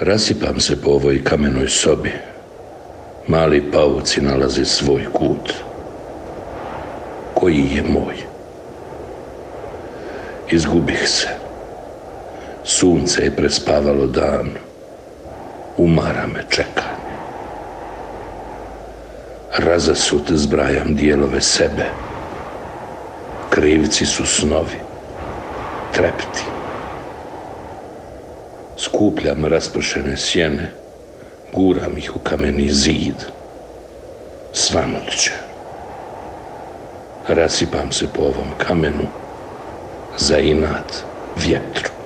Rasipam se po ovoj kamenoj sobi. Mali pauci nalaze svoj kut. Koji je moj? Izgubih se. Sunce je prespavalo dan. Umara me čekanje. Razasut zbrajam dijelove sebe. Krivci su snovi. Trepti. Skupljam raspršene sjene. Guram ih u kameni zid. Svanut će. Rasipam se po ovom kamenu za inat vjetru.